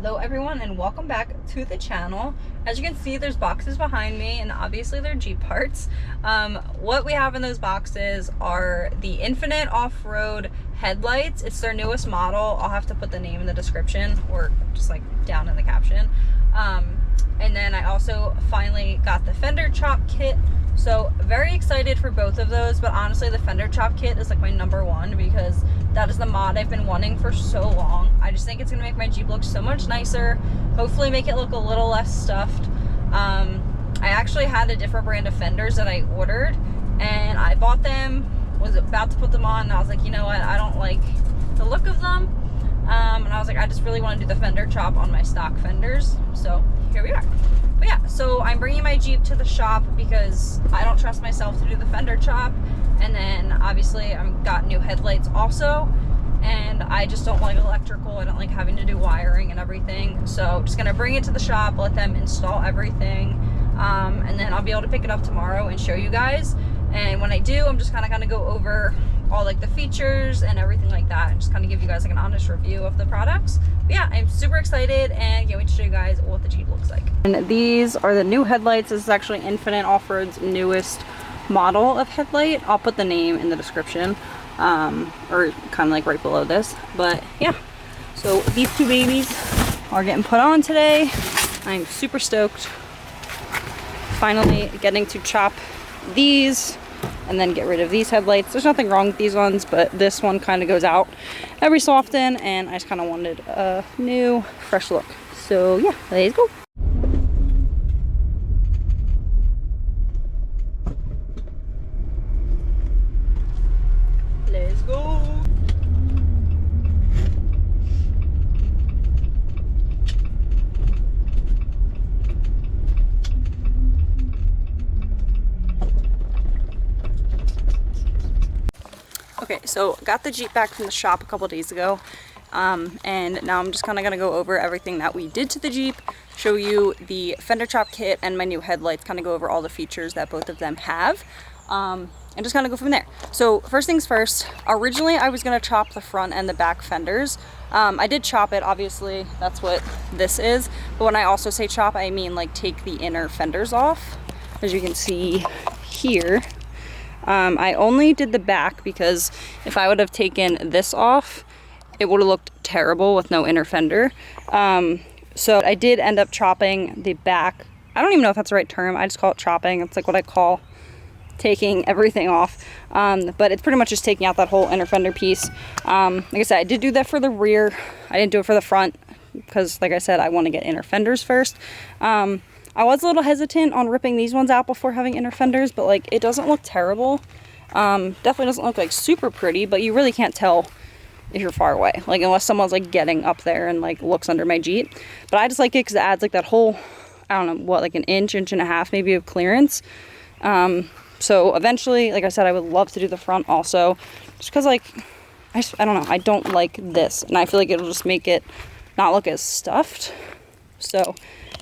Hello everyone and welcome back to the channel. As you can see, there's boxes behind me and obviously they're Jeep parts. What we have in those boxes are the Infinite Off-Road headlights. It's their newest model. I'll have to put the name in the description or just like down in the caption. And then I also finally got the fender chop kit. So very excited for both of those, but honestly the fender chop kit is like my #1 because that is the mod I've been wanting for so long. I just think it's gonna make my Jeep look so much nicer, hopefully make it look a little less stuffed. I actually had a different brand of fenders that I ordered and I bought them, was about to put them on, and I was like, you know what, I don't like the look of them. And I was like, I just really want to do the fender chop on my stock fenders. So here we are. But yeah, so I'm bringing my Jeep to the shop because I don't trust myself to do the fender chop. And then obviously I've got new headlights also. And I just don't like electrical. I don't like having to do wiring and everything. So I'm just gonna bring it to the shop, let them install everything. And then I'll be able to pick it up tomorrow and show you guys. And when I do, I'm just kind of gonna go over all like the features and everything like that, and just kind of give you guys like an honest review of the products. But yeah, I'm super excited and can't wait to show you guys what the Jeep looks like. And these are the new headlights. This is actually Infinite Off-Road's newest model of headlight. I'll put the name in the description, or kind of like right below this. But yeah, so these two babies are getting put on today. I'm super stoked. Finally getting to chop these and then get rid of these headlights. There's nothing wrong with these ones, but this one kind of goes out every so often and I just kind of wanted a new fresh look. So yeah, let's go. Let's go. Okay, so got the Jeep back from the shop a couple days ago, and now I'm just kind of going to go over everything that we did to the Jeep, show you the fender chop kit and my new headlights, kind of go over all the features that both of them have, and just kind of go from there. So first things first, originally I was going to chop the front and the back fenders. I did chop it, obviously, that's what this is, but when I also say chop, I mean like take the inner fenders off, as you can see here. I only did the back because if I would have taken this off, it would have looked terrible with no inner fender. So I did end up chopping the back. I don't even know if that's the right term. I just call it chopping. It's like what I call taking everything off. But it's pretty much just taking out that whole inner fender piece. Like I said, I did do that for the rear. I didn't do it for the front because, like I said, I want to get inner fenders first. I was a little hesitant on ripping these ones out before having inner fenders, but like it doesn't look terrible. Definitely doesn't look like super pretty, but you really can't tell if you're far away, like unless someone's like getting up there and like looks under my Jeep. But I just like it because it adds like that whole, I don't know what, like an inch and a half maybe of clearance. So eventually, like I said, I would love to do the front also, just because like I don't know, I don't like this, and I feel like it'll just make it not look as stuffed. So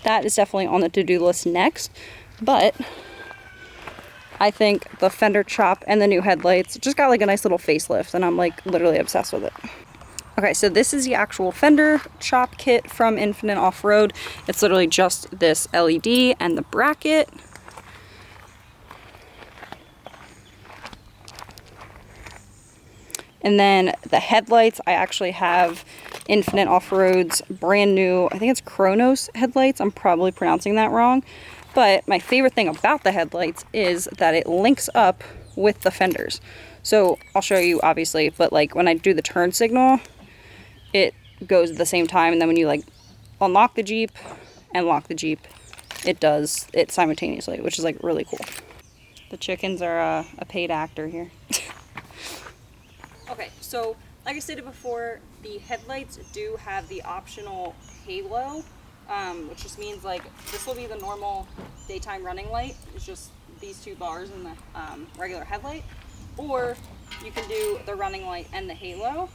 that is definitely on the to-do list next. But I think the fender chop and the new headlights just got like a nice little facelift, and I'm like literally obsessed with it. Okay, so this is the actual fender chop kit from Infinite Off-Road. It's literally just this LED and the bracket. And then the headlights, I actually have Infinite Off-Road's brand new, I think it's Chronos headlights. I'm probably pronouncing that wrong. But my favorite thing about the headlights is that it links up with the fenders. So I'll show you obviously, but like when I do the turn signal, it goes at the same time. And then when you like unlock the Jeep and lock the Jeep, it does it simultaneously, which is like really cool. The chickens are a paid actor here. Okay, so like I stated before, the headlights do have the optional halo, which just means like this will be the normal daytime running light. It's just these two bars in the regular headlight, or you can do the running light and the halo.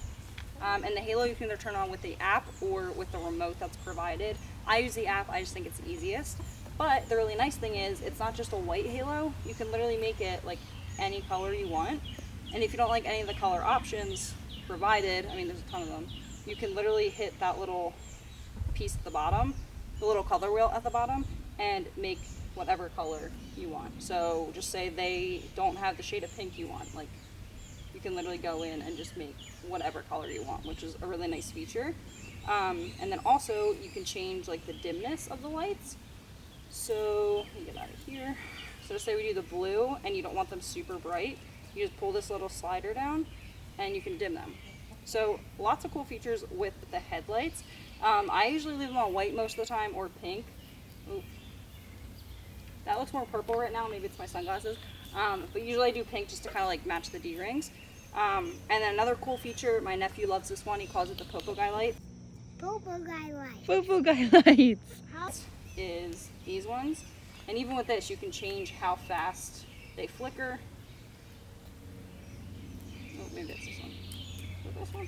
And the halo you can either turn on with the app or with the remote that's provided. I use the app, I just think it's easiest. But the really nice thing is it's not just a white halo. You can literally make it like any color you want. And if you don't like any of the color options provided, I mean there's a ton of them, you can literally hit that little piece at the bottom, the little color wheel at the bottom, and make whatever color you want. So just say they don't have the shade of pink you want, like you can literally go in and just make whatever color you want, which is a really nice feature. And then also you can change like the dimness of the lights. So let me get out of here. So say we do the blue and you don't want them super bright, you just pull this little slider down and you can dim them. So lots of cool features with the headlights. I usually leave them on white most of the time, or pink. Ooh. That looks more purple right now, maybe it's my sunglasses. But usually I do pink just to kind of like match the D-rings. And then another cool feature, my nephew loves this one, he calls it the Popo Guy light. Popo Guy light. Popo Guy lights. Is these ones. And even with this, you can change how fast they flicker. Oh, maybe it's this one. Is it this one?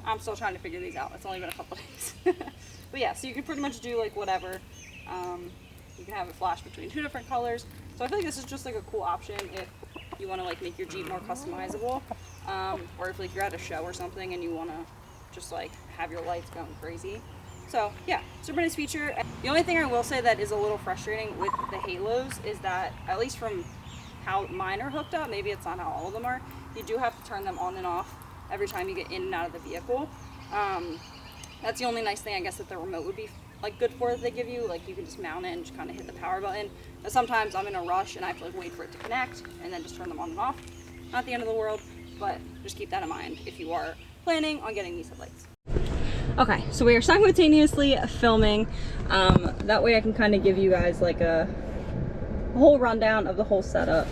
I'm still trying to figure these out. It's only been a couple days. But yeah, so you can pretty much do like whatever. You can have it flash between 2 different colors. So I feel like this is just like a cool option if you want to like make your Jeep more customizable. Or if like you're at a show or something and you want to just like have your lights going crazy. So yeah, super nice feature. The only thing I will say that is a little frustrating with the halos is that, at least from how mine are hooked up, maybe it's not how all of them are, you do have to turn them on and off every time you get in and out of the vehicle. That's the only nice thing I guess that the remote would be like good for that they give you. Like you can just mount it and just kind of hit the power button. But sometimes I'm in a rush and I have to like wait for it to connect and then just turn them on and off. Not the end of the world, but just keep that in mind if you are planning on getting these headlights. Okay, so we are simultaneously filming. That way I can kind of give you guys like a whole rundown of the whole setup.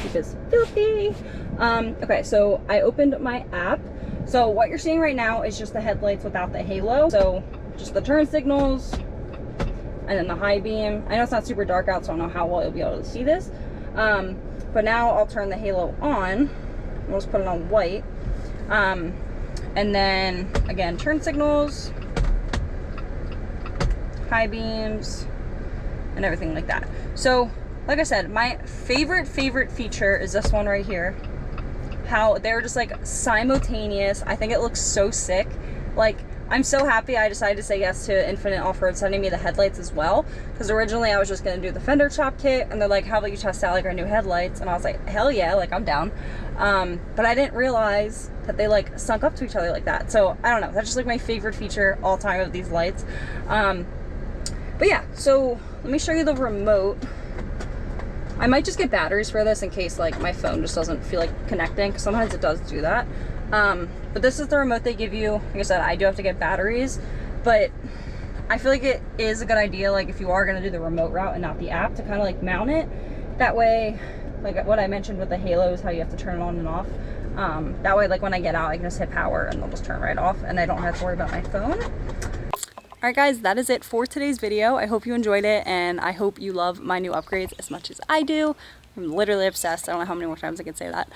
Keep this filthy. Okay, so I opened my app. So what you're seeing right now is just the headlights without the halo. So just the turn signals and then the high beam. I know it's not super dark out, so I don't know how well you'll be able to see this. But now I'll turn the halo on. We'll just put it on white. And then again, turn signals, high beams, and everything like that. So like I said, my favorite feature is this one right here. How they're just like simultaneous. I think it looks so sick. Like, I'm so happy I decided to say yes to Infinite Off-Road sending me the headlights as well, because originally I was just going to do the fender chop kit, and they're like, how about you test out like our new headlights? And I was like, hell yeah, like I'm down. But I didn't realize that they like sunk up to each other like that. So I don't know, that's just like my favorite feature all time of these lights. But yeah, so let me show you the remote. I might just get batteries for this in case like my phone just doesn't feel like connecting, because sometimes it does do that. But this is the remote they give you. Like I said, I do have to get batteries, but I feel like it is a good idea, like if you are going to do the remote route and not the app, to kind of like mount it. That way, like what I mentioned with the halos, how you have to turn it on and off. That way, like when I get out, I can just hit power and they'll just turn right off, and I don't have to worry about my phone. Alright guys, that is it for today's video. I hope you enjoyed it, and I hope you love my new upgrades as much as I do. I'm literally obsessed. I don't know how many more times I can say that.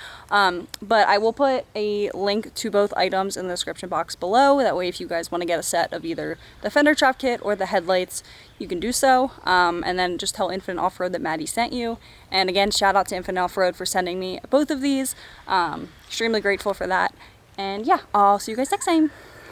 But I will put a link to both items in the description box below. That way if you guys want to get a set of either the fender chop kit or the headlights, you can do so. And then just tell Infinite Off-Road that Maddie sent you. And again, shout out to Infinite Off-Road for sending me both of these. Extremely grateful for that. And yeah, I'll see you guys next time.